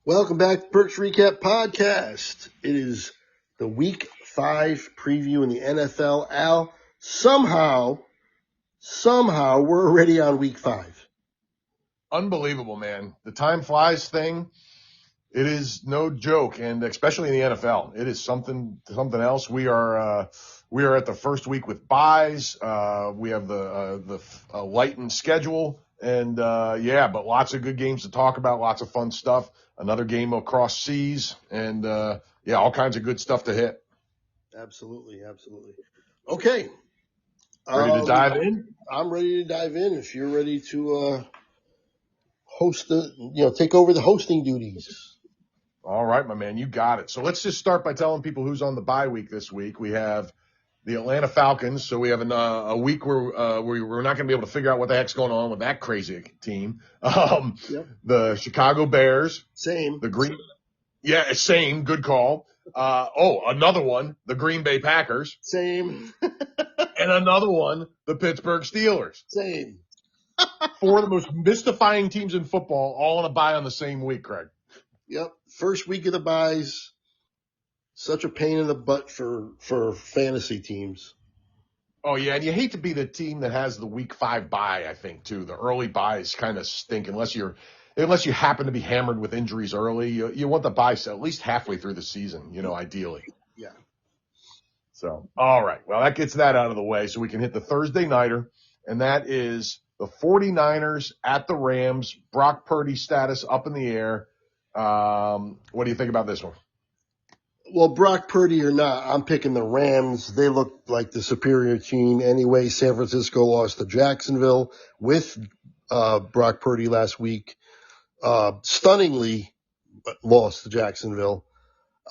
Welcome back to Perk'S Recap Podcast. It is the Week 5 preview in the NFL. Al, somehow we're already on Week 5. Unbelievable, man. The time flies thing, it is no joke, and especially in the NFL. It is something else. We are at the first week with buys. We have the lightened schedule, and but lots of good games to talk about, lots of fun stuff. Another game across seas, and all kinds of good stuff to hit. Absolutely. Okay. Ready to dive in? I'm ready to dive in. If you're ready to take over the hosting duties. All right, my man, you got it. So let's just start by telling people who's on the bye week this week. We have the Atlanta Falcons, so we have a week where we're not going to be able to figure out what the heck's going on with that crazy team. The Chicago Bears. Same. Same. Good call. Another one, the Green Bay Packers. Same. And another one, the Pittsburgh Steelers. Same. Four of the most mystifying teams in football, all on a bye on the same week, Craig. Yep. First week of the buys. Such a pain in the butt for fantasy teams. Oh, yeah, and you hate to be the team that has the week 5 bye, I think, too. The early buys kind of stink unless you happen to be hammered with injuries early. You want the bye at least halfway through the season, ideally. Yeah. So, all right. Well, that gets that out of the way so we can hit the Thursday nighter, and that is the 49ers at the Rams. Brock Purdy status up in the air. What do you think about this one? Well, Brock Purdy or not, I'm picking the Rams. They look like the superior team anyway. San Francisco lost to Jacksonville with Brock Purdy last week. Stunningly lost to Jacksonville.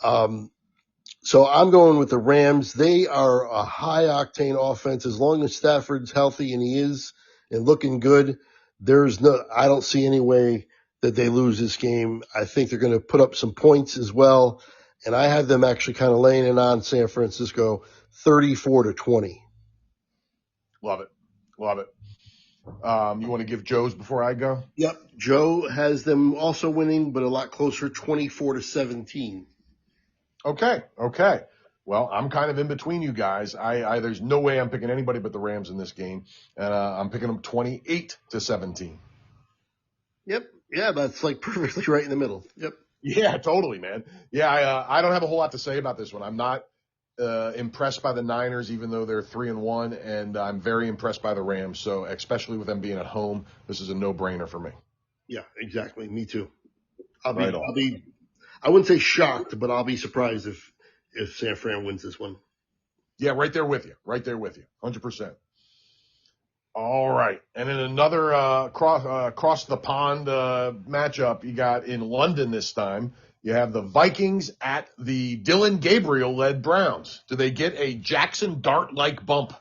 So I'm going with the Rams. They are a high-octane offense. As long as Stafford's healthy, and he is, and looking good, I don't see any way that they lose this game. I think they're going to put up some points as well. And I have them actually kind of laying it on San Francisco 34-20. Love it. You want to give Joe's before I go? Yep. Joe has them also winning, but a lot closer, 24-17. Okay. Well, I'm kind of in between you guys. There's no way I'm picking anybody but the Rams in this game. And I'm picking them 28-17. Yep. Yeah, that's like perfectly right in the middle. Yep. Yeah, totally, man. Yeah, I don't have a whole lot to say about this one. I'm not impressed by the Niners, even though they're 3-1, and I'm very impressed by the Rams. So, especially with them being at home, this is a no-brainer for me. Yeah, exactly. Me too. I wouldn't say shocked, but I'll be surprised if San Fran wins this one. Yeah, right there with you. 100%. All right. And in another cross the pond matchup you got in London this time, you have the Vikings at the Dylan Gabriel-led Browns. Do they get a Jackson Dart-like bump?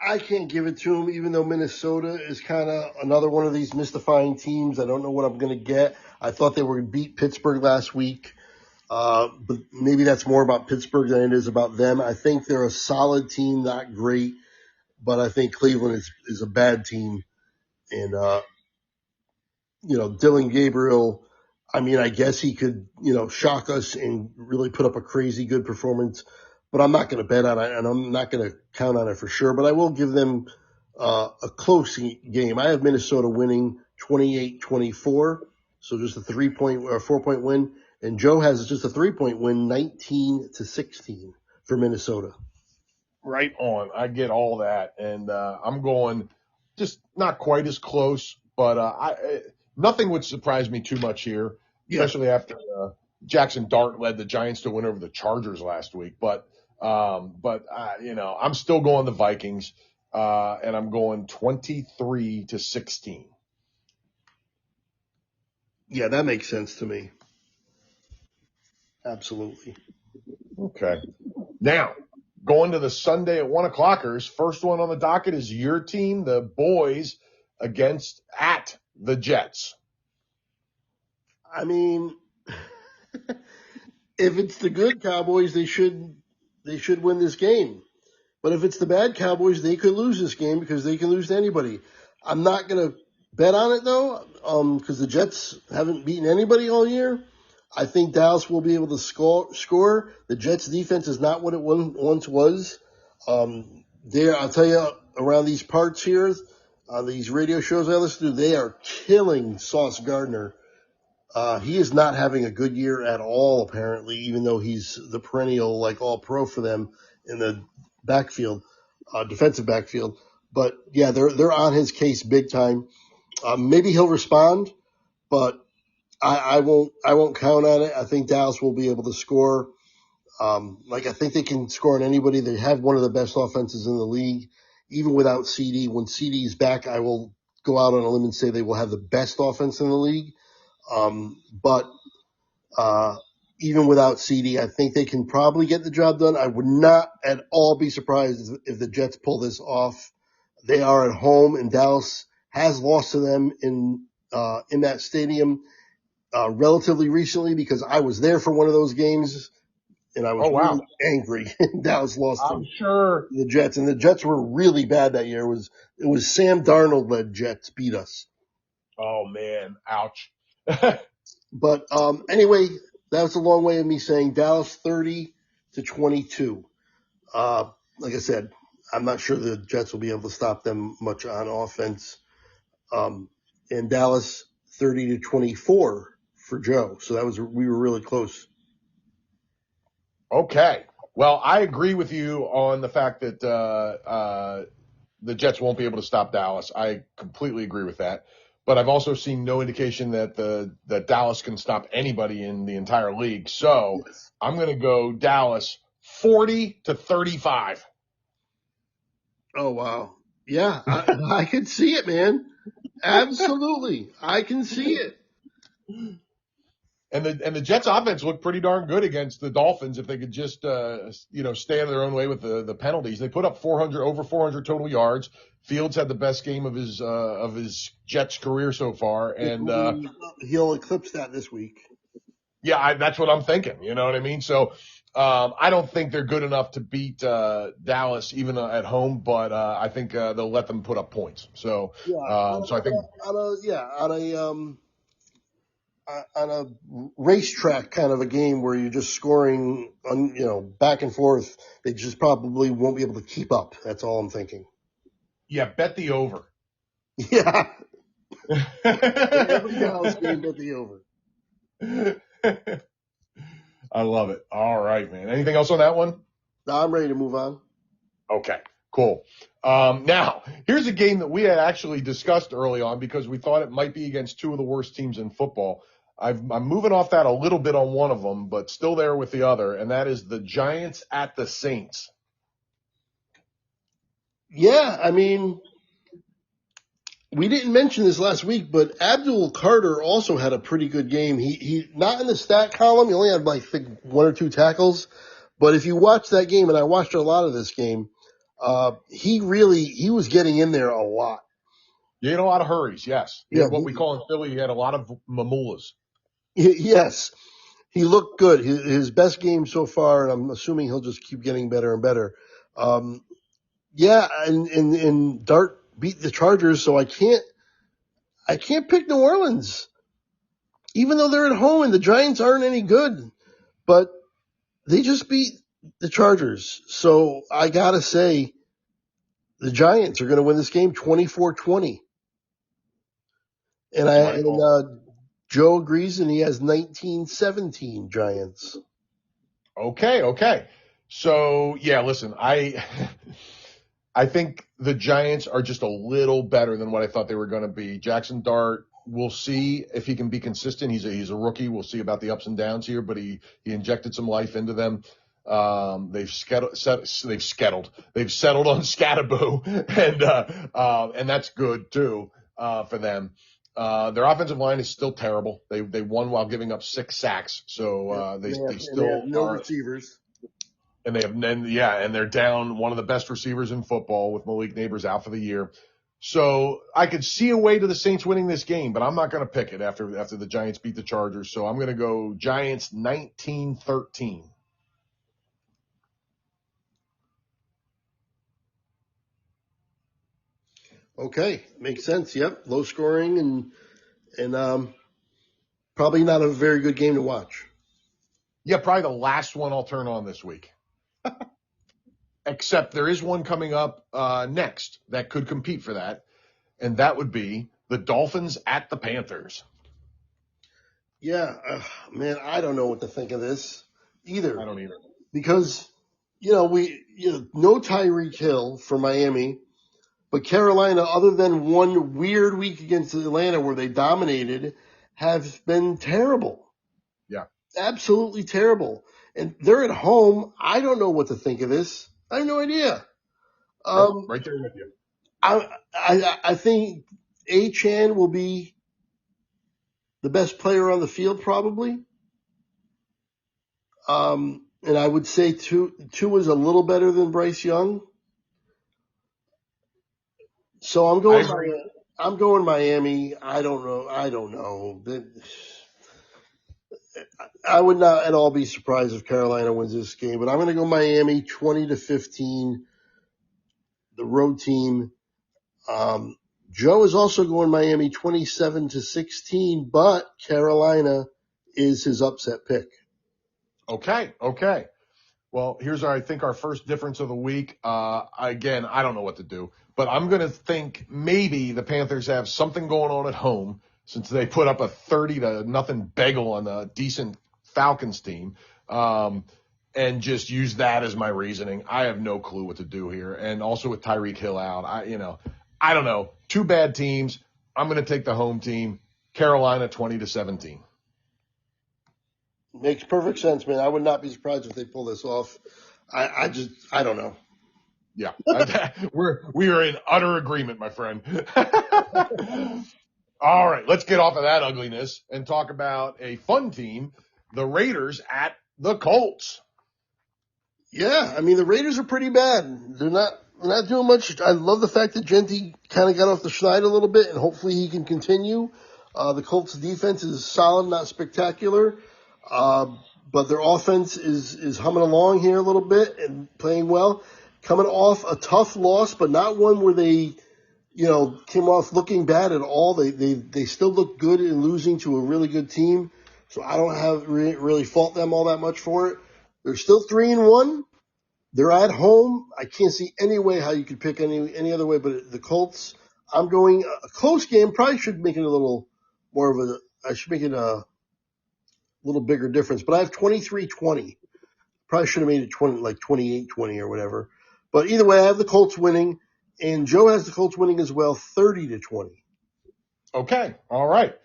I can't give it to them, even though Minnesota is kind of another one of these mystifying teams. I don't know what I'm going to get. I thought they were going to beat Pittsburgh last week, but maybe that's more about Pittsburgh than it is about them. I think they're a solid team, not great. But I think Cleveland is a bad team. And, Dylan Gabriel, I guess he could, shock us and really put up a crazy good performance. But I'm not going to bet on it, and I'm not going to count on it for sure. But I will give them a close game. I have Minnesota winning 28-24. So just a 4-point win. And Joe has just a 3-point win, 19-16 for Minnesota. Right on. I get all that. And I'm going just not quite as close, but nothing would surprise me too much here, especially after Jackson Dart led the Giants to win over the Chargers last week. But I'm still going the Vikings, and I'm going 23-16. Yeah, that makes sense to me. Absolutely. Okay. Now, going to the Sunday at 1:00ers, first one on the docket is your team, the Boys, at the Jets. If it's the good Cowboys, they should win this game. But if it's the bad Cowboys, they could lose this game because they can lose to anybody. I'm not going to bet on it, though. because the Jets haven't beaten anybody all year. I think Dallas will be able to score. The Jets' defense is not what it once was. I'll tell you, around these parts here, these radio shows I listen to, they are killing Sauce Gardner. He is not having a good year at all, apparently, even though he's the perennial, like, all-pro for them in the backfield, defensive backfield. But, yeah, they're on his case big time. Maybe he'll respond, but I won't count on it. I think Dallas will be able to score. I think they can score on anybody. They have one of the best offenses in the league, even without CD. When CD is back, I will go out on a limb and say they will have the best offense in the league. But even without CD, I think they can probably get the job done. I would not at all be surprised if the Jets pull this off. They are at home, and Dallas has lost to them in that stadium relatively recently because I was there for one of those games, and I was really angry. Dallas lost I'm sure the Jets, and the Jets were really bad that year. It was Sam Darnold-led Jets beat us. Oh, man. Ouch. But anyway, that was a long way of me saying Dallas 30-22. Like I said, I'm not sure the Jets will be able to stop them much on offense. And Dallas 30-24 for Joe. So we were really close. Okay. Well, I agree with you on the fact that the Jets won't be able to stop Dallas. I completely agree with that. But I've also seen no indication that Dallas can stop anybody in the entire league. So Yes. I'm going to go Dallas 40-35. Oh, wow. Yeah, I can see it, man. Absolutely. I can see it. And the Jets offense looked pretty darn good against the Dolphins if they could just stay out of their own way with the penalties. They put up over 400 total yards. Fields had the best game of his Jets career so far, and he'll eclipse that this week. Yeah, that's what I'm thinking. You know what I mean? So I don't think they're good enough to beat Dallas even at home, but I think they'll let them put up points. So so I think on a racetrack kind of a game where you're just scoring back and forth, they just probably won't be able to keep up. That's all I'm thinking. Yeah, bet the over. Yeah. Every Dallas game, bet the over. I love it. All right, man. Anything else on that one? No, I'm ready to move on. Okay, cool. Now, here's a game that we had actually discussed early on because we thought it might be against two of the worst teams in football. I'm moving off that a little bit on one of them, but still there with the other, and that is the Giants at the Saints. Yeah, I mean, we didn't mention this last week, but Abdul Carter also had a pretty good game. He not in the stat column. He only had I think one or two tackles. But if you watch that game, and I watched a lot of this game, he was getting in there a lot. He had a lot of hurries, yes. He had what we call in Philly, he had a lot of mamulas. Yes. He looked good. His best game so far, and I'm assuming he'll just keep getting better and better. Yeah, and Dart beat the Chargers, so I can't pick New Orleans. Even though they're at home and the Giants aren't any good. But they just beat the Chargers. So I gotta say the Giants are gonna win this game 24-20. And Joe agrees, and he has 19-17 Giants. Okay. So, yeah, listen, I think the Giants are just a little better than what I thought they were going to be. Jackson Dart, we'll see if he can be consistent. He's a rookie. We'll see about the ups and downs here, but he injected some life into them. They've settled on Scatterboo, and that's good too for them. Their offensive line is still terrible. They won while giving up 6 sacks, so they still have no are receivers. And they're down one of the best receivers in football with Malik Neighbors out for the year. So I could see a way to the Saints winning this game, but I'm not going to pick it after the Giants beat the Chargers. So I'm going to go Giants 19-13. Okay, makes sense. Yep, low scoring, and and probably not a very good game to watch. Yeah, probably the last one I'll turn on this week. Except there is one coming up next that could compete for that, and that would be the Dolphins at the Panthers. Yeah, man, I don't know what to think of this either. I don't either. Because, no Tyreek Hill for Miami, but Carolina, other than one weird week against Atlanta where they dominated, have been terrible. Yeah. Absolutely terrible. And they're at home. I don't know what to think of this. I have no idea. Right there with you. I think Achane will be the best player on the field probably. And I would say Tua is a little better than Bryce Young. So I'm going Miami. I don't know. I would not at all be surprised if Carolina wins this game, but I'm going to go Miami 20-15, the road team. Joe is also going Miami 27-16, but Carolina is his upset pick. Okay. Well, here's I think our first difference of the week. Again, I don't know what to do, but I'm going to think maybe the Panthers have something going on at home since they put up a 30-0 bagel on a decent Falcons team, and just use that as my reasoning. I have no clue what to do here. And also with Tyreek Hill out, I don't know. Two bad teams. I'm going to take the home team, Carolina 20-17. Makes perfect sense, man. I would not be surprised if they pull this off. I don't know. Yeah, we are in utter agreement, my friend. All right, let's get off of that ugliness and talk about a fun team, the Raiders at the Colts. Yeah, I mean the Raiders are pretty bad. They're not doing much. I love the fact that Genty kind of got off the schneid a little bit, and hopefully he can continue. The Colts' defense is solid, not spectacular. But their offense is humming along here a little bit and playing well. Coming off a tough loss, but not one where they, came off looking bad at all. They still look good in losing to a really good team. So I don't have really fault them all that much for it. They're still 3-1. They're at home. I can't see any way how you could pick any other way but the Colts. I'm going a close game. Probably should make it a little more of I should make it a little bigger difference, but I have 23-20. Probably should have made it 28-20 or whatever. But either way, I have the Colts winning, and Joe has the Colts winning as well, 30-20. Okay, all right.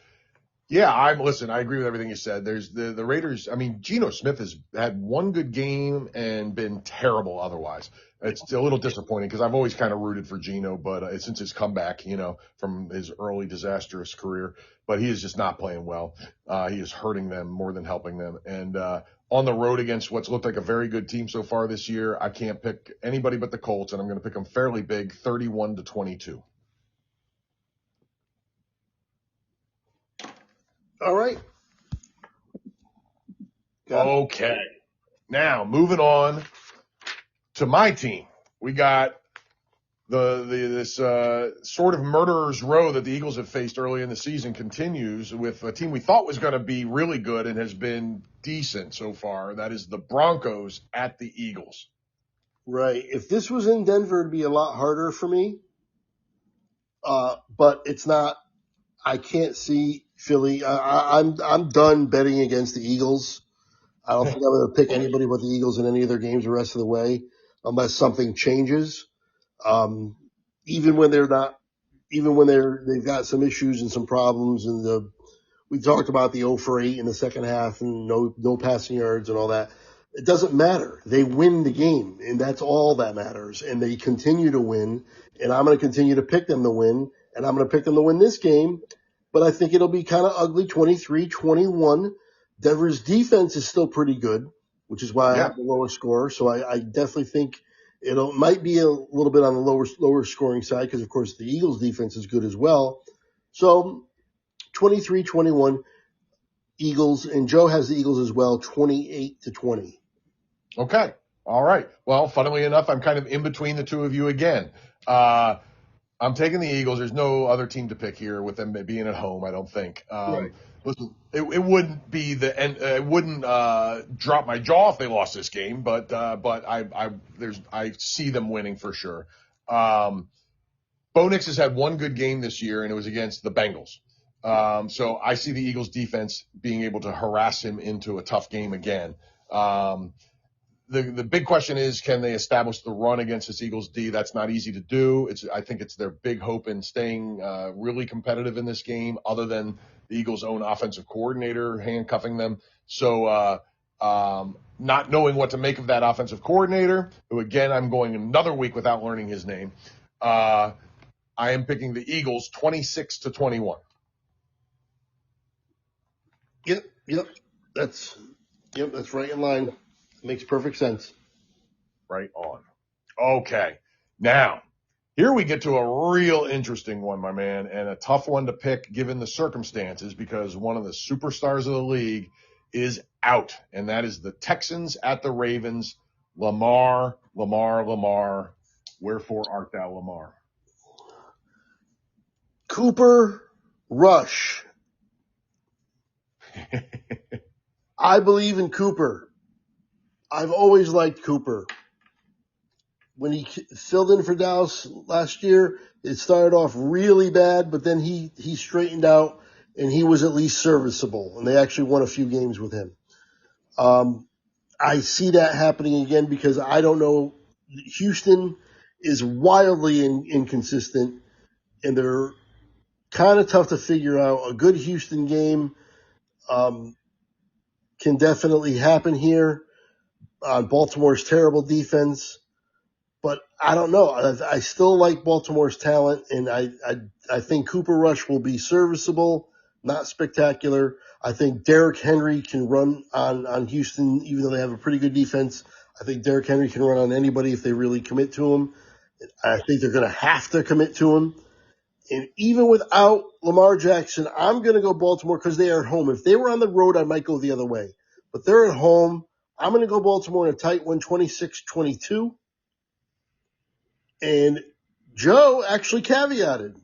Yeah, I agree with everything you said. There's the Raiders. I mean, Geno Smith has had one good game and been terrible otherwise. It's a little disappointing because I've always kind of rooted for Geno, but since his comeback, from his early disastrous career, but he is just not playing well. He is hurting them more than helping them. And on the road against what's looked like a very good team so far this year, I can't pick anybody but the Colts, and I'm going to pick them fairly big, 31-22. All right. Okay. Now, moving on to my team. We got this sort of murderer's row that the Eagles have faced early in the season continues with a team we thought was going to be really good and has been decent so far. That is the Broncos at the Eagles. Right. If this was in Denver, it'd be a lot harder for me. But it's not. I can't see Philly. I'm done betting against the Eagles. I don't think I'm going to pick anybody but the Eagles in any of their games the rest of the way, unless something changes. Even when they've got some issues and some problems, and we talked about the 0 for 8 in the second half and no passing yards and all that. It doesn't matter. They win the game, and that's all that matters. And they continue to win, and I'm going to continue to pick them to win, and I'm going to pick them to win this game. But I think it'll be kind of ugly, 23-21. Denver's defense is still pretty good, which is why I have the lower score. So I definitely think it might be a little bit on the lower scoring side because, of course, the Eagles' defense is good as well. So 23-21 Eagles, and Joe has the Eagles as well, 28-20. Okay. All right. Well, funnily enough, I'm kind of in between the two of you again. I'm taking the Eagles. There's no other team to pick here with them being at home, I don't think. Right. Listen, it wouldn't be it wouldn't drop my jaw if they lost this game, but I see them winning for sure. Bo Nix has had one good game this year, and it was against the Bengals. So I see the Eagles defense being able to harass him into a tough game again. The big question is, can they establish the run against this Eagles D? That's not easy to do. I think it's their big hope in staying really competitive in this game, other than the Eagles' own offensive coordinator handcuffing them. So not knowing what to make of that offensive coordinator, who again I'm going another week without learning his name. I am picking the Eagles 26-21. Yep. That's right in line. Makes perfect sense. Right on. Okay. Now, here we get to a real interesting one, my man, and a tough one to pick given the circumstances, because one of the superstars of the league is out, and that is the Texans at the Ravens. Lamar. Wherefore art thou, Lamar? Cooper Rush. I believe in Cooper. I've always liked Cooper. When he filled in for Dallas last year, it started off really bad, but then he straightened out and he was at least serviceable, and they actually won a few games with him. I see that happening again because I don't know. Houston is wildly inconsistent, and they're kind of tough to figure out. A good Houston game can definitely happen here on Baltimore's terrible defense. But I don't know. I still like Baltimore's talent, and I think Cooper Rush will be serviceable, not spectacular. I think Derrick Henry can run on Houston, even though they have a pretty good defense. I think Derrick Henry can run on anybody if they really commit to him. I think they're going to have to commit to him. And even without Lamar Jackson, I'm going to go Baltimore because they are at home. If they were on the road, I might go the other way. But they're at home. I'm going to go Baltimore in a tight one, 26-22. And Joe actually caveated.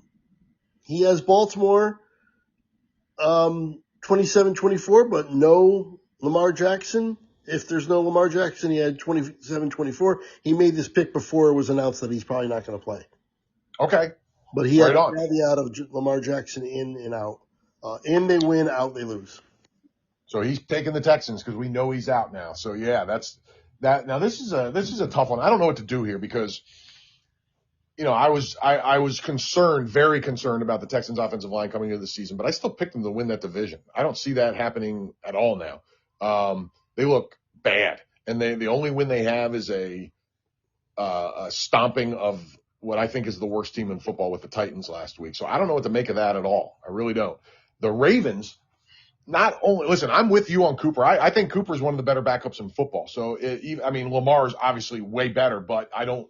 He has Baltimore 27-24, but no Lamar Jackson. If there's no Lamar Jackson, he had 27-24. He made this pick before it was announced that he's probably not going to play. Okay. But he had a caveat of Lamar Jackson in and out. In they win, out they lose. So he's taking the Texans because we know he's out now. So yeah, that's that. Now this is a tough one. I don't know what to do here because, you know, I was concerned, very concerned about the Texans offensive line coming into the season, but I still picked them to win that division. I don't see that happening at all now. They look bad, and the only win they have is a stomping of what I think is the worst team in football with the Titans last week. So I don't know what to make of that at all. I really don't. The Ravens, not only, listen, I'm with you on Cooper. I think Cooper is one of the better backups in football. So Lamar is obviously way better, but I don't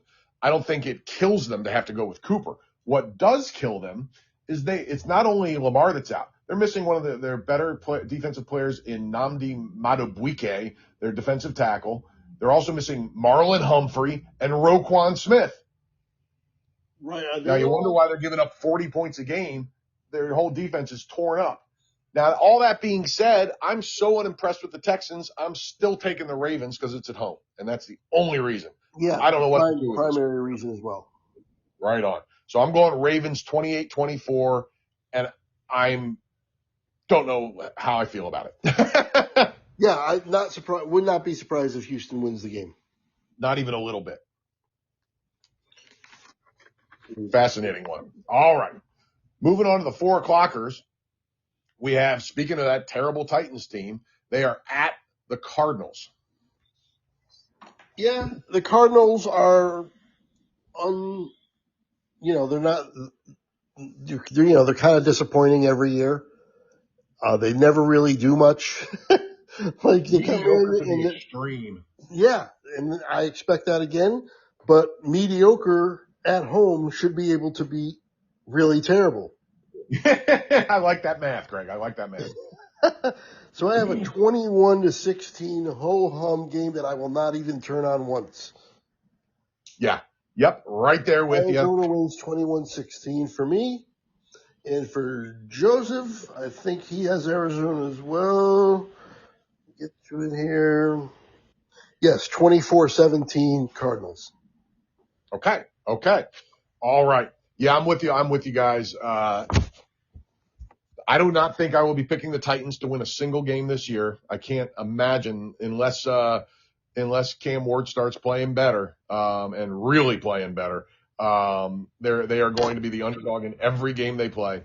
think it kills them to have to go with Cooper. What does kill them is it's not only Lamar that's out. They're missing one of their better defensive players in Nnamdi Madubuike, their defensive tackle. They're also missing Marlon Humphrey and Roquan Smith. Right. Now, you wonder why they're giving up 40 points a game. Their whole defense is torn up. Now, all that being said, I'm so unimpressed with the Texans, I'm still taking the Ravens because it's at home, and that's the only reason. Yeah, I don't know what to do with primary reason as well. Right on. So I'm going Ravens 28-24, and I don't know how I feel about it. Yeah, I'm not surprised. Would not be surprised if Houston wins the game. Not even a little bit. Fascinating one. All right. Moving on to the 4 o'clockers. We have, speaking of that terrible Titans team, they are at the Cardinals. Yeah, the Cardinals are they're not, they're kind of disappointing every year. They never really do much. Like they come in the extreme. Yeah, and I expect that again. But mediocre at home should be able to be really terrible. I like that math, Greg. I like that math. So I have a 21-16 ho-hum game that I will not even turn on once. Yeah. Yep, right there with you. Arizona wins 21-16 for me. And for Joseph, I think he has Arizona as well. Get to it here. Yes, 24-17 Cardinals. Okay. All right. Yeah, I'm with you. I'm with you guys. I do not think I will be picking the Titans to win a single game this year. I can't imagine unless Cam Ward starts playing better, and really playing better. They are going to be the underdog in every game they play.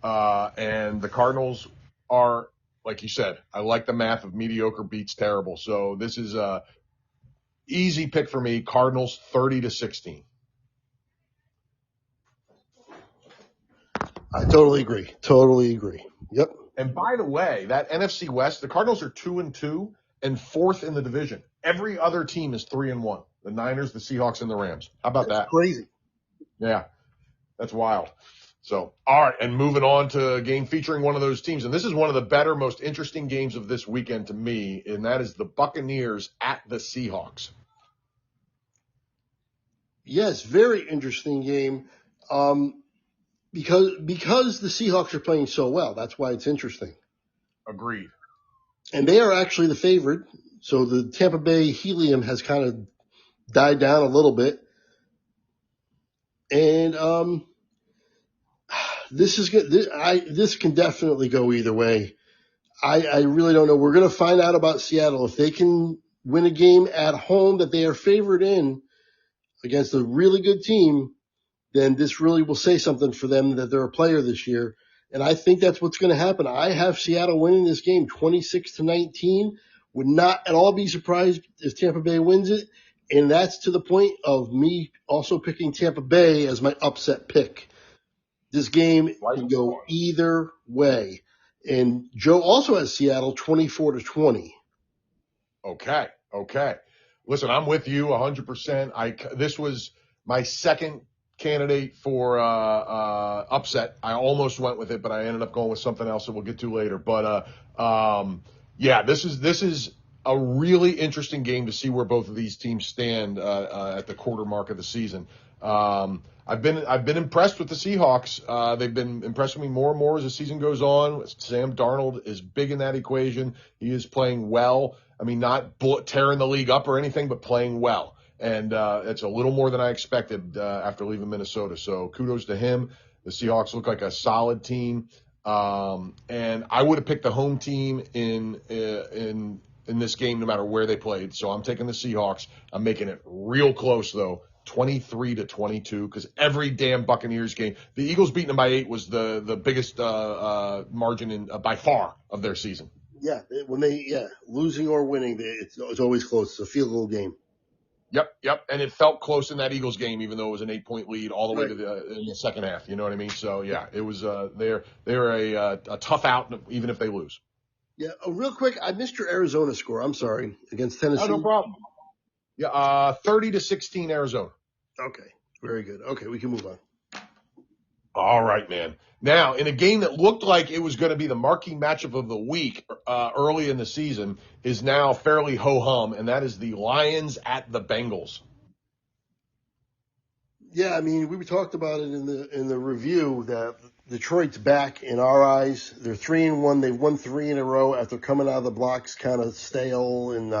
And the Cardinals are, like you said, I like the math of mediocre beats terrible. So this is a easy pick for me. Cardinals 30-16. I totally agree. Yep. And by the way, that NFC West, the Cardinals are 2-2 and fourth in the division. Every other team is 3-1. The Niners, the Seahawks, and the Rams. How about That's that? crazy. Yeah, that's wild. So, all right, and moving on to a game featuring one of those teams. And this is one of the better, most interesting games of this weekend to me, and that is the Buccaneers at the Seahawks. Yes, very interesting game. Because the Seahawks are playing so well, that's why it's interesting. Agreed. And they are actually the favorite. So the Tampa Bay helium has kind of died down a little bit. And this can definitely go either way. I really don't know. We're going to find out about Seattle. If they can win a game at home that they are favored in against a really good team, then this really will say something for them that they're a player this year. And I think that's what's going to happen. I have Seattle winning this game 26-19. Would not at all be surprised if Tampa Bay wins it. And that's to the point of me also picking Tampa Bay as my upset pick. This game can go either way. And Joe also has Seattle 24-20. Okay. Listen, I'm with you 100%. This was my second candidate for upset. I almost went with it, but I ended up going with something else that we'll get to later. But yeah, this is a really interesting game to see where both of these teams stand at the quarter mark of the season. I've been impressed with the Seahawks. They've been impressing me more and more as the season goes on. Sam Darnold is big in that equation. He is playing well. I mean, not tearing the league up or anything, but playing well. And it's a little more than I expected after leaving Minnesota. So kudos to him. The Seahawks look like a solid team. And I would have picked the home team in this game no matter where they played. So I'm taking the Seahawks. I'm making it real close, though. 23-22, because every damn Buccaneers game, the Eagles beating them by 8 was the biggest margin by far of their season. Yeah, losing or winning, it's always close. It's a field goal game. Yep, and it felt close in that Eagles game, even though it was an 8-point lead all the way to in the second half. You know what I mean? So yeah, it was they're a tough out even if they lose. Yeah, real quick, I missed your Arizona score. I'm sorry, against Tennessee. Oh, no problem. Yeah, 30-16 Arizona. Okay, very good. Okay, we can move on. All right, man. Now, in a game that looked like it was going to be the marquee matchup of the week early in the season, is now fairly ho-hum, and that is the Lions at the Bengals. Yeah, I mean, we talked about it in the review that Detroit's back in our eyes. They're 3-1. They've won 3 in a row after coming out of the blocks kind of stale and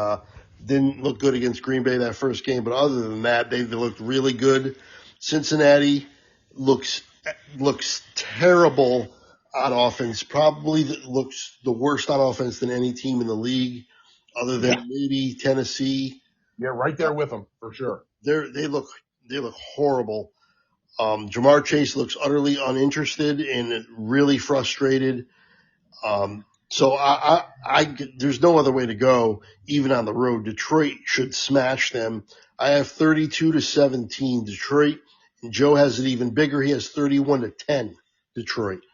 didn't look good against Green Bay that first game. But other than that, they looked really good. Cincinnati looks terrible on offense. Probably looks the worst on offense than any team in the league, other than maybe Tennessee. Yeah, right there with them for sure. They look horrible. Jamar Chase looks utterly uninterested and really frustrated. So there's no other way to go, even on the road. Detroit should smash them. I have 32-17 Detroit, and Joe has it even bigger. He has 31-10 Detroit.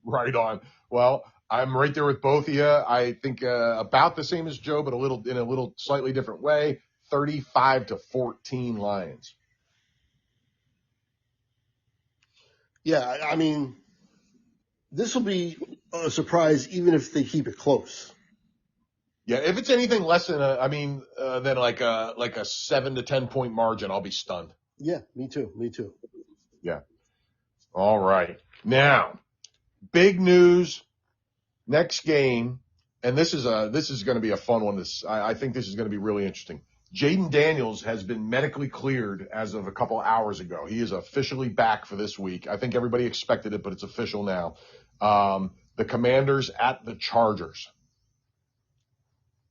Right on. Well, I'm right there with both of you. I think about the same as Joe, but in a little slightly different way. 35-14 Lions. Yeah, I mean, this will be a surprise even if they keep it close. Yeah, if it's anything less than than like a 7 to 10 point margin, I'll be stunned. Yeah, me too. Me too. Yeah. All right. Now, big news. Next game, and this is going to be a fun one. I think this is going to be really interesting. Jaden Daniels has been medically cleared as of a couple hours ago. He is officially back for this week. I think everybody expected it, but it's official now. The Commanders at the Chargers.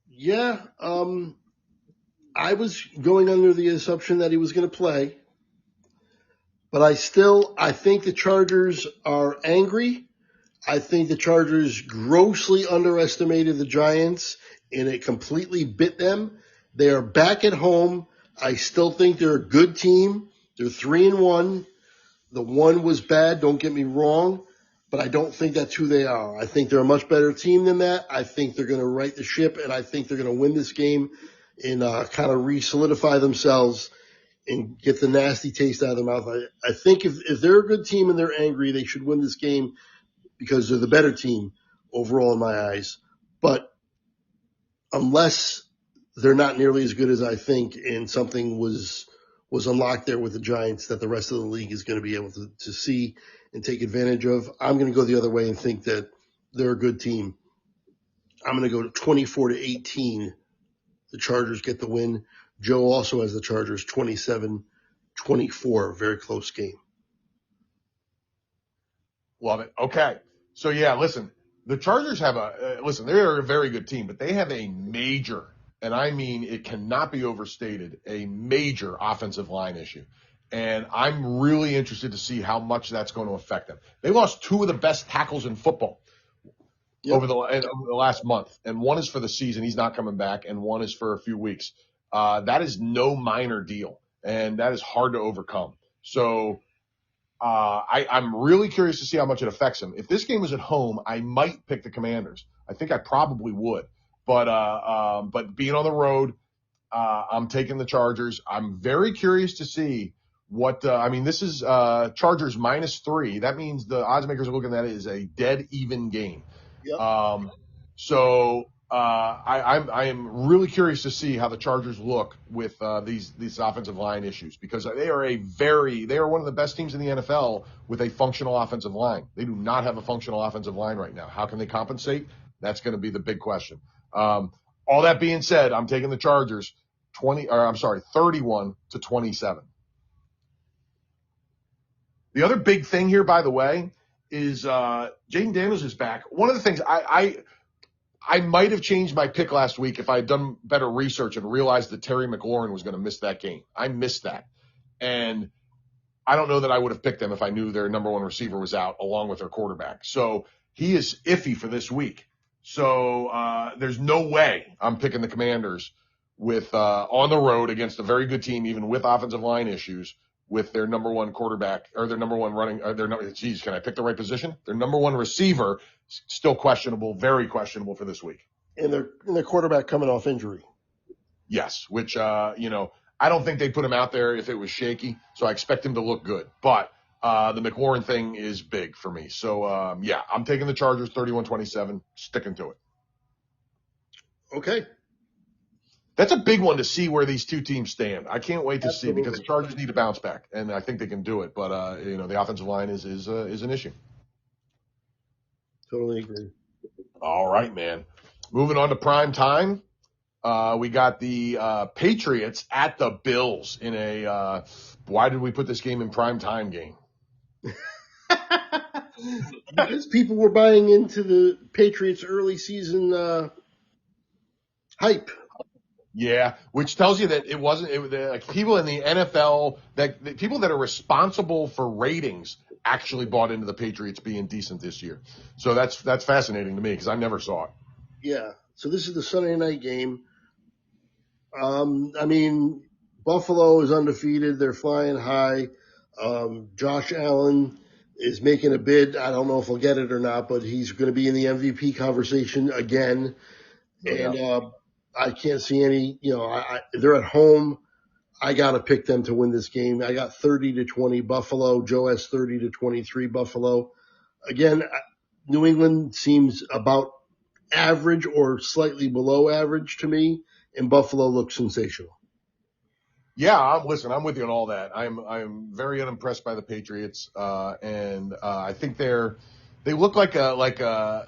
Yeah, I was going under the assumption that he was going to play, but I think the Chargers are angry. I think the Chargers grossly underestimated the Giants, and it completely bit them. They are back at home. I still think they're a good team. They're 3-1. The one was bad, don't get me wrong, but I don't think that's who they are. I think they're a much better team than that. I think they're going to right the ship, and I think they're going to win this game and kind of re-solidify themselves and get the nasty taste out of their mouth. I think if they're a good team and they're angry, they should win this game because they're the better team overall in my eyes. But unless they're not nearly as good as I think and something was unlocked there with the Giants that the rest of the league is going to be able to see and take advantage of, I'm going to go the other way and think that they're a good team. I'm going to go to 24-18. The Chargers get the win. Joe also has the Chargers 27-24. Very close game. Love it. Okay. So, yeah, listen, the Chargers have they're a very good team, but they have a major, and I mean it cannot be overstated, a major offensive line issue. And I'm really interested to see how much that's going to affect them. They lost two of the best tackles in football over the last month, and one is for the season. He's not coming back, and one is for a few weeks. That is no minor deal, and that is hard to overcome. So I'm really curious to see how much it affects him. If this game was at home, I might pick the Commanders. I think I probably would. But being on the road, I'm taking the Chargers. I'm very curious to see what this is Chargers -3. That means the odds makers are looking at it as a dead even game. Yep. I am really curious to see how the Chargers look with these offensive line issues, because they are one of the best teams in the NFL with a functional offensive line. They do not have a functional offensive line right now. How can they compensate? That's going to be the big question. All that being said, I'm taking the Chargers 31-27. The other big thing here, by the way, is Jaden Daniels is back. One of the things I might have changed my pick last week if I had done better research and realized that Terry McLaurin was going to miss that game. I missed that. And I don't know that I would have picked them if I knew their number one receiver was out along with their quarterback. So he is iffy for this week. So there's no way I'm picking the Commanders with on the road against a very good team, even with offensive line issues, with their number one quarterback or their number one running. Can I pick the right position? Their number one receiver still questionable, very questionable for this week. And their quarterback coming off injury. Yes, which I don't think they'd put him out there if it was shaky. So I expect him to look good, but the McLaurin thing is big for me. So I'm taking the Chargers 31-27, sticking to it. Okay. That's a big one to see where these two teams stand. I can't wait to see, because the Chargers need to bounce back, and I think they can do it. But the offensive line is an issue. Totally agree. All right, man. Moving on to prime time. We got the Patriots at the Bills in a why did we put this game in prime time game? Because people were buying into the Patriots early season hype. Yeah, which tells you that it wasn't like people in the NFL, that people that are responsible for ratings actually bought into the Patriots being decent this year. So that's fascinating to me, because I never saw it. Yeah. So this is the Sunday night game. Buffalo is undefeated. They're flying high. Josh Allen is making a bid. I don't know if he'll get it or not, but he's going to be in the MVP conversation again. And I can't see any, they're at home. I got to pick them to win this game. I got 30-20 Buffalo. Joe has 30-23 Buffalo. Again, New England seems about average or slightly below average to me, and Buffalo looks sensational. Yeah, I'm with you on all that. I'm very unimpressed by the Patriots, and I think they look like a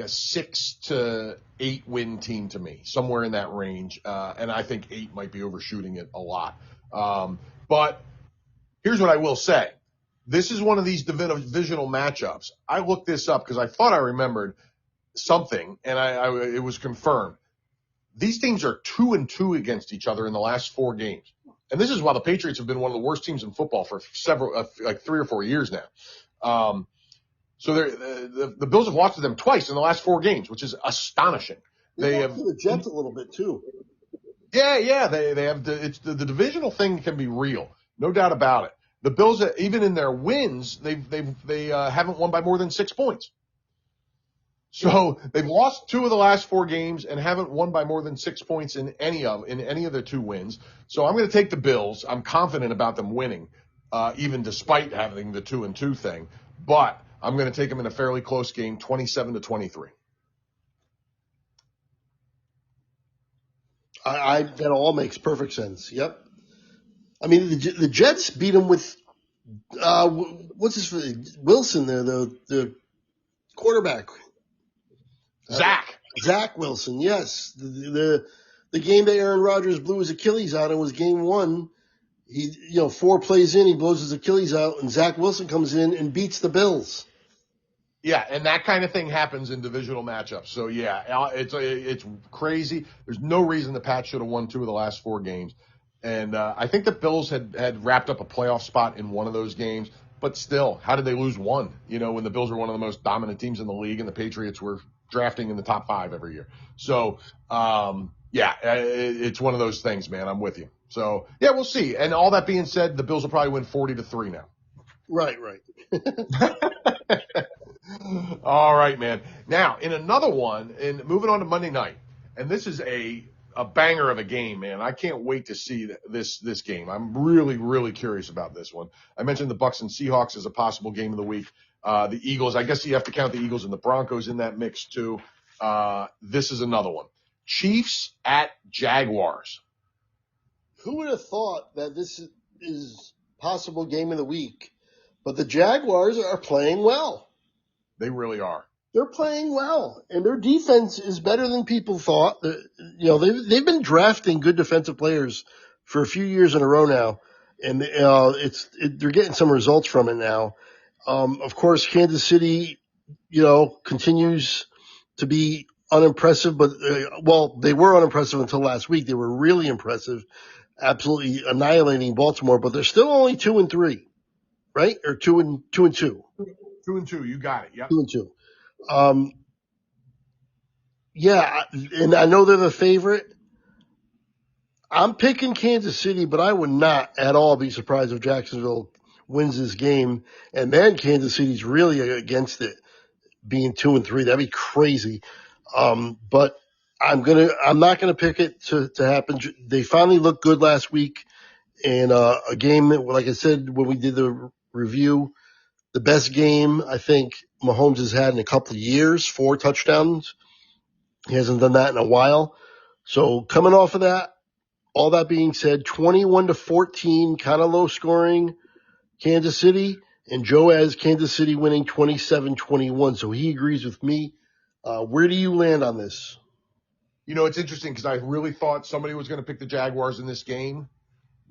6 to 8 win team to me, somewhere in that range. And I think 8 might be overshooting it a lot. But here's what I will say: this is one of these divisional matchups. I looked this up because I thought I remembered something, and it was confirmed. These teams are 2-2 against each other in the last 4 games. And this is why the Patriots have been one of the worst teams in football for like 3 or 4 years now. So the Bills have lost to them twice in the last 4 games, which is astonishing. They have to the Jets a little bit too. Yeah. They have the divisional thing can be real, no doubt about it. The Bills, even in their wins, they haven't won by more than 6 points. So they've lost 2 of the last 4 games and haven't won by more than 6 points in any of their 2 wins. So I'm going to take the Bills. I'm confident about them winning, even despite having the 2-2 thing. But I'm going to take them in a fairly close game, 27-23. That all makes perfect sense. Yep. I mean, the Jets beat them with what's his Wilson there, the quarterback. Zach Wilson, yes. The game that Aaron Rodgers blew his Achilles out in was game 1. He, 4 plays in, he blows his Achilles out, and Zach Wilson comes in and beats the Bills. Yeah, and that kind of thing happens in divisional matchups. So yeah, it's crazy. There's no reason the Pats should have won 2 of the last 4 games, and I think the Bills had wrapped up a playoff spot in one of those games. But still, how did they lose 1? When the Bills were one of the most dominant teams in the league, and the Patriots were drafting in the top 5 every year. So, it's one of those things, man. I'm with you. So, yeah, we'll see. And all that being said, the Bills will probably win 40-3 now. Right. All right, man. Now, in another one, and moving on to Monday night, and this is a banger of a game, man. I can't wait to see this game. I'm really, really curious about this one. I mentioned the Bucs and Seahawks as a possible game of the week. The Eagles, I guess you have to count the Eagles and the Broncos in that mix too. This is another one. Chiefs at Jaguars. Who would have thought that this is possible game of the week? But the Jaguars are playing well. They really are. They're playing well, and their defense is better than people thought. They've been drafting good defensive players for a few years in a row now, and they're getting some results from it now. Of course, Kansas City, continues to be unimpressive, but they were unimpressive until last week. They were really impressive, absolutely annihilating Baltimore. But they're still only 2-3, right? Or 2-2. 2-2. You got it. Yep. 2-2. And I know they're the favorite. I'm picking Kansas City, but I would not at all be surprised if Jacksonville wins this game, and then Kansas City's really against it being 2-3. That'd be crazy. But I'm not gonna pick it to happen. They finally looked good last week in a game that, like I said when we did the review, the best game I think Mahomes has had in a couple of years, 4 touchdowns. He hasn't done that in a while. So coming off of that, all that being said, 21-14, kind of low scoring, Kansas City, and Joe has Kansas City winning 27-21. So he agrees with me. Where do you land on this? It's interesting because I really thought somebody was going to pick the Jaguars in this game.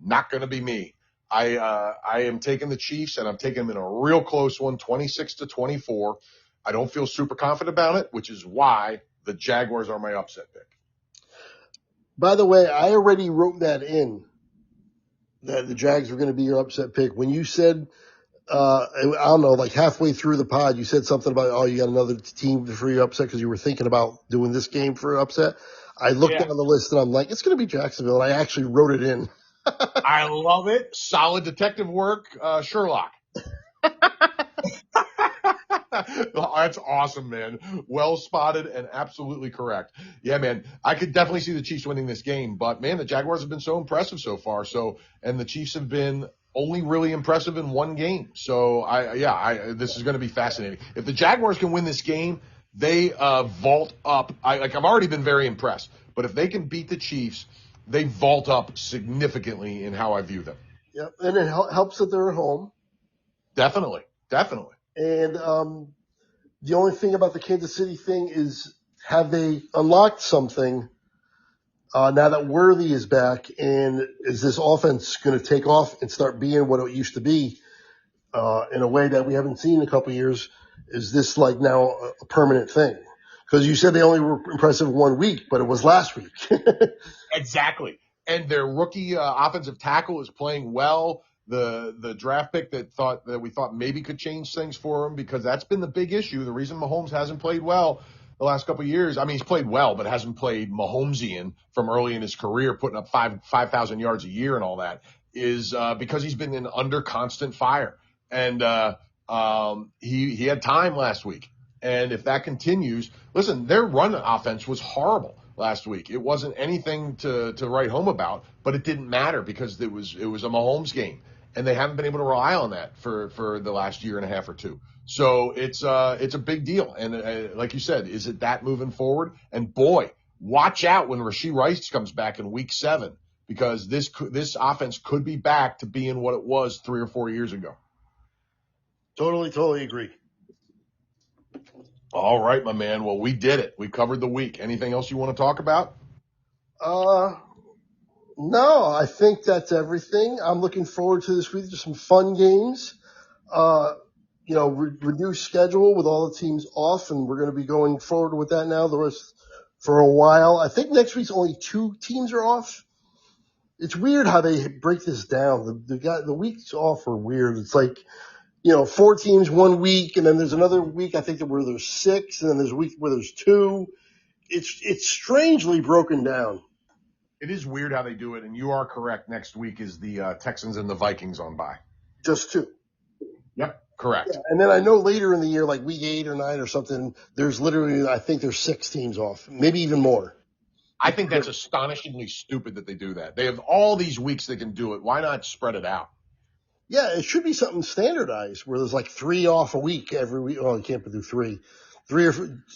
Not going to be me. I am taking the Chiefs, and I'm taking them in a real close one, 26-24. I don't feel super confident about it, which is why the Jaguars are my upset pick. By the way, I already wrote that in, that the Jags were going to be your upset pick. When you said, I don't know, like halfway through the pod, you said something about, you got another team for your upset because you were thinking about doing this game for upset. I looked down the list, and I'm like, it's going to be Jacksonville, and I actually wrote it in. I love it. Solid detective work, Sherlock. That's awesome, man. Well spotted and absolutely correct. Yeah, man. I could definitely see the Chiefs winning this game, but man, the Jaguars have been so impressive so far. And the Chiefs have been only really impressive in one game. So this is going to be fascinating. If the Jaguars can win this game, they vault up. I've already been very impressed, but if they can beat the Chiefs, they vault up significantly in how I view them. Yep, and it helps that they're at home. Definitely. And the only thing about the Kansas City thing is, have they unlocked something now that Worthy is back? And is this offense going to take off and start being what it used to be in a way that we haven't seen in a couple of years? Is this like now a permanent thing? Because you said they only were impressive 1 week, but it was last week. Exactly. And their rookie offensive tackle is playing well. The draft pick that we thought maybe could change things for him, because that's been the big issue. The reason Mahomes hasn't played well the last couple of years, I mean, he's played well, but hasn't played Mahomesian from early in his career, putting up 5,000 yards a year and all that, is because he's been under constant fire. And he had time last week. And if that continues, listen, their run offense was horrible last week. It wasn't anything to write home about, but it didn't matter because it was a Mahomes game, and they haven't been able to rely on that for the last year and a half or two. So it's a big deal. And like you said, is it that moving forward? And boy, watch out when Rashee Rice comes back in week 7, because this offense could be back to being what it was 3 or 4 years ago. Totally agree. All right, my man. Well, we did it. We covered the week. Anything else you want to talk about? No, I think that's everything. I'm looking forward to this week. There's some fun games. Reduced schedule with all the teams off, and we're going to be going forward with that now the rest for a while. I think next week's only 2 teams are off. It's weird how they break this down. The weeks off are weird. It's like, 4 teams 1 week, and then there's another week, I think, where there's 6, and then there's a week where there's 2. It's strangely broken down. It is weird how they do it, and you are correct. Next week is the Texans and the Vikings on bye. Just 2. Yep, correct. Yeah, and then I know later in the year, like week 8 or 9 or something, there's literally, I think there's 6 teams off, maybe even more. I think that's astonishingly stupid that they do that. They have all these weeks they can do it. Why not spread it out? Yeah, it should be something standardized where there's like 3 off a week every week. Oh, you can't do 3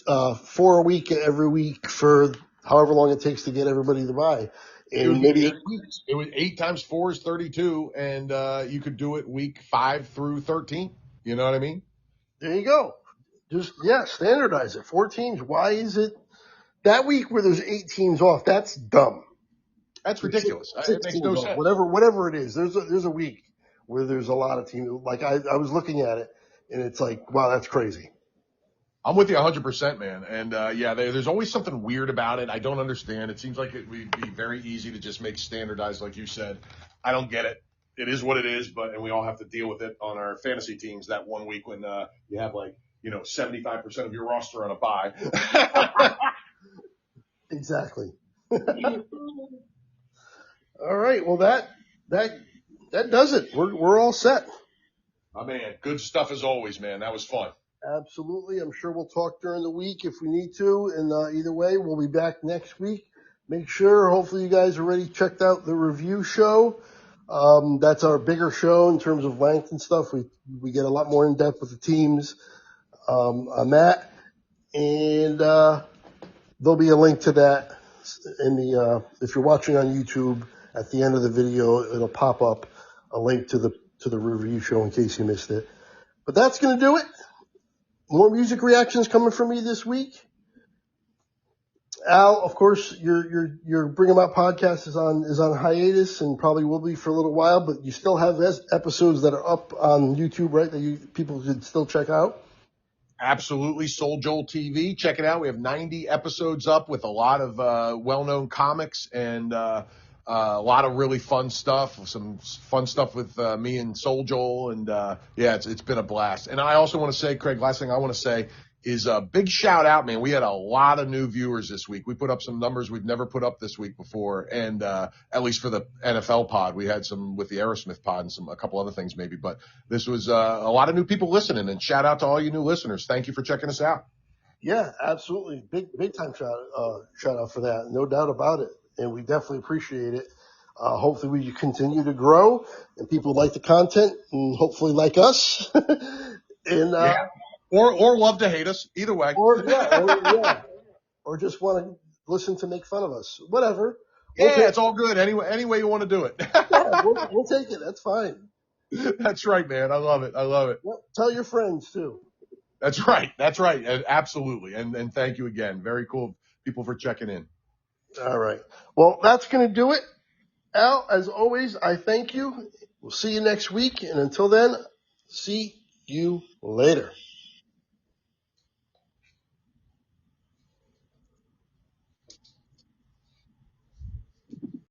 or 4 a week every week for however long it takes to get everybody to buy. And maybe 8 weeks. It was 8 times 4 is 32, and you could do it week 5 through 13. You know what I mean? There you go. Just standardize it. 4 teams. Why is it that week where there's 8 teams off? That's dumb. That's ridiculous. It makes no sense. Whatever it is, there's a week where there's a lot of teams. Like I was looking at it, and it's like, wow, that's crazy. I'm with you 100%, man. And there's always something weird about it. I don't understand. It seems like it would be very easy to just make standardized, like you said. I don't get it. It is what it is, and we all have to deal with it on our fantasy teams that 1 week when you have 75% of your roster on a bye. Exactly. All right. Well, that does it. We're all set. My man, good stuff as always, man. That was fun. Absolutely. I'm sure we'll talk during the week if we need to. And either way, we'll be back next week. Make sure, hopefully you guys already checked out the review show. That's our bigger show in terms of length and stuff. We get a lot more in depth with the teams on that. And there'll be a link to that in the if you're watching on YouTube. At the end of the video, it'll pop up a link to the review show in case you missed it. But that's going to do it. More music reactions coming from me this week. Al, of course, your Bring 'Em Out podcast is on hiatus and probably will be for a little while, but you still have episodes that are up on YouTube, right? That people should still check out. Absolutely. Soul Joel TV. Check it out. We have 90 episodes up with a lot of well-known comics and a lot of really fun stuff. Some fun stuff with me and Soul Joel. And it's been a blast. And I also want to say, Craig, last thing I want to say is a big shout out, man. We had a lot of new viewers this week. We put up some numbers we've never put up this week before. And at least for the NFL pod, we had some with the Aerosmith pod and a couple other things maybe. But this was a lot of new people listening. And shout out to all you new listeners. Thank you for checking us out. Yeah, absolutely. Big time shout out for that. No doubt about it. And we definitely appreciate it. Hopefully we continue to grow and people like the content and hopefully like us. Or love to hate us. Either way. Or just want to listen to make fun of us. Whatever. Yeah, it's all good. Any way you want to do it. Yeah, we'll take it. That's fine. That's right, man. I love it. Well, tell your friends too. That's right. And absolutely. And thank you again. Very cool people for checking in. All right. Well, that's going to do it. Al, as always, I thank you. We'll see you next week. And until then, see you later.